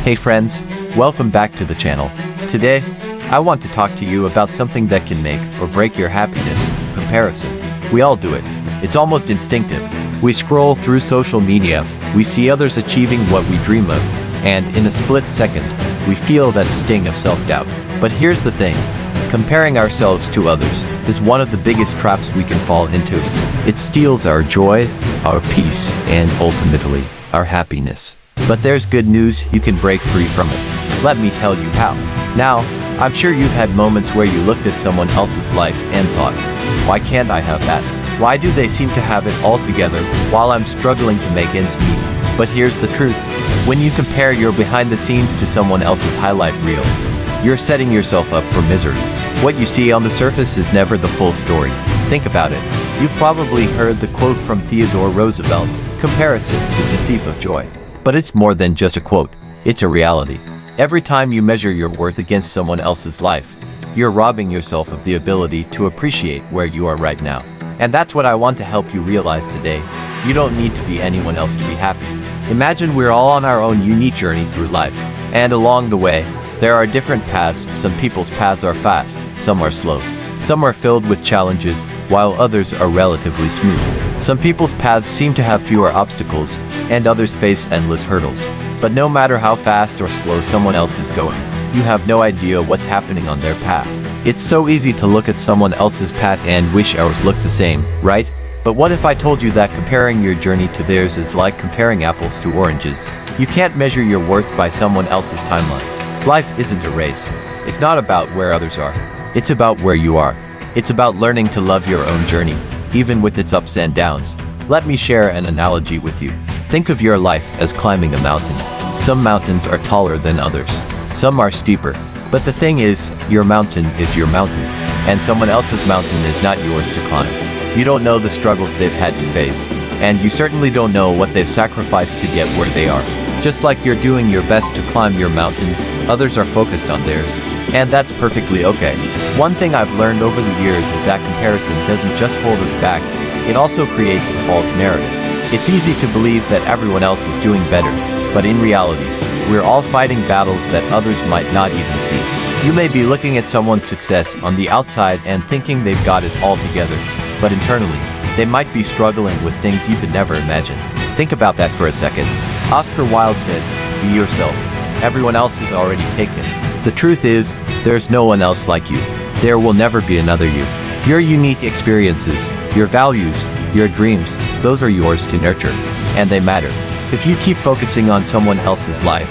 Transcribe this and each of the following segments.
Hey friends, welcome back to the channel. Today, I want to talk to you about something that can make or break your happiness: comparison. We all do it. It's almost instinctive. We scroll through social media, we see others achieving what we dream of, and in a split second, we feel that sting of self-doubt. But here's the thing. Comparing ourselves to others is one of the biggest traps we can fall into. It steals our joy, our peace, and ultimately, our happiness. But there's good news: you can break free from it. Let me tell you how. Now, I'm sure you've had moments where you looked at someone else's life and thought, why can't I have that? Why do they seem to have it all together while I'm struggling to make ends meet? But here's the truth. When you compare your behind the scenes to someone else's highlight reel, you're setting yourself up for misery. What you see on the surface is never the full story. Think about it. You've probably heard the quote from Theodore Roosevelt: "Comparison is the thief of joy." But it's more than just a quote. It's a reality. Every time you measure your worth against someone else's life, you're robbing yourself of the ability to appreciate where you are right now. And that's what I want to help you realize today. You don't need to be anyone else to be happy. Imagine we're all on our own unique journey through life. And along the way, there are different paths. Some people's paths are fast, some are slow. Some are filled with challenges, while others are relatively smooth. Some people's paths seem to have fewer obstacles, and others face endless hurdles. But no matter how fast or slow someone else is going, you have no idea what's happening on their path. It's so easy to look at someone else's path and wish ours looked the same, right? But what if I told you that comparing your journey to theirs is like comparing apples to oranges? You can't measure your worth by someone else's timeline. Life isn't a race. It's not about where others are. It's about where you are. It's about learning to love your own journey, even with its ups and downs. Let me share an analogy with you. Think of your life as climbing a mountain. Some mountains are taller than others. Some are steeper. But the thing is, your mountain is your mountain, and someone else's mountain is not yours to climb. You don't know the struggles they've had to face, and you certainly don't know what they've sacrificed to get where they are. Just like you're doing your best to climb your mountain, others are focused on theirs, and that's perfectly okay. One thing I've learned over the years is that comparison doesn't just hold us back, it also creates a false narrative. It's easy to believe that everyone else is doing better, but in reality, we're all fighting battles that others might not even see. You may be looking at someone's success on the outside and thinking they've got it all together, but internally, they might be struggling with things you could never imagine. Think about that for a second. Oscar Wilde said, "Be yourself. Everyone else is already taken." The truth is, there's no one else like you. There will never be another you. Your unique experiences, your values, your dreams, those are yours to nurture, and they matter. If you keep focusing on someone else's life,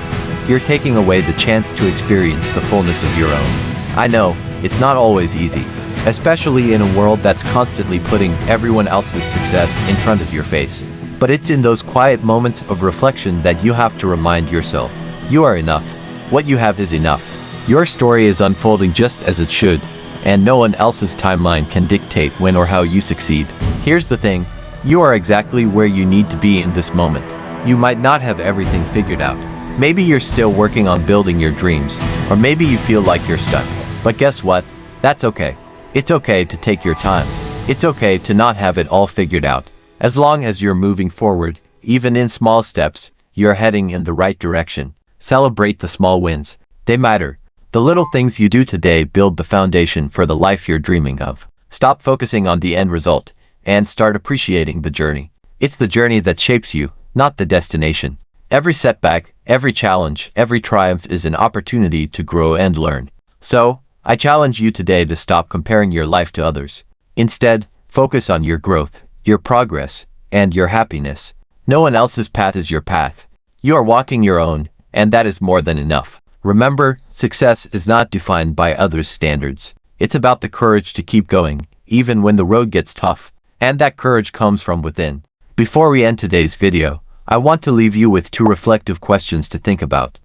you're taking away the chance to experience the fullness of your own. I know, it's not always easy, especially in a world that's constantly putting everyone else's success in front of your face. But it's in those quiet moments of reflection that you have to remind yourself, you are enough. What you have is enough. Your story is unfolding just as it should, and no one else's timeline can dictate when or how you succeed. Here's the thing, you are exactly where you need to be in this moment. You might not have everything figured out. Maybe you're still working on building your dreams, or maybe you feel like you're stuck. But guess what? That's okay. It's okay to take your time. It's okay to not have it all figured out. As long as you're moving forward, even in small steps, you're heading in the right direction. Celebrate the small wins. They matter. The little things you do today build the foundation for the life you're dreaming of. Stop focusing on the end result, and start appreciating the journey. It's the journey that shapes you, not the destination. Every setback, every challenge, every triumph is an opportunity to grow and learn. So, I challenge you today to stop comparing your life to others. Instead, focus on your growth, your progress, and your happiness. No one else's path is your path. You are walking your own, and that is more than enough. Remember, success is not defined by others' standards. It's about the courage to keep going, even when the road gets tough. And that courage comes from within. Before we end today's video, I want to leave you with 2 reflective questions to think about.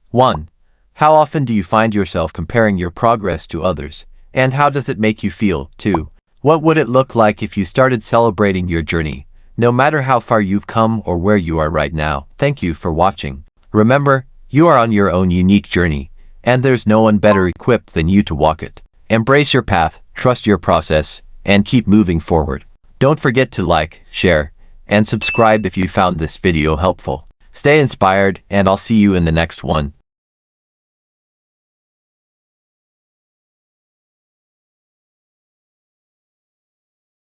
1. How often do you find yourself comparing your progress to others? And how does it make you feel? 2. What would it look like if you started celebrating your journey, no matter how far you've come or where you are right now? Thank you for watching. Remember, you are on your own unique journey, and there's no one better equipped than you to walk it. Embrace your path, trust your process, and keep moving forward. Don't forget to like, share, and subscribe if you found this video helpful. Stay inspired, and I'll see you in the next one.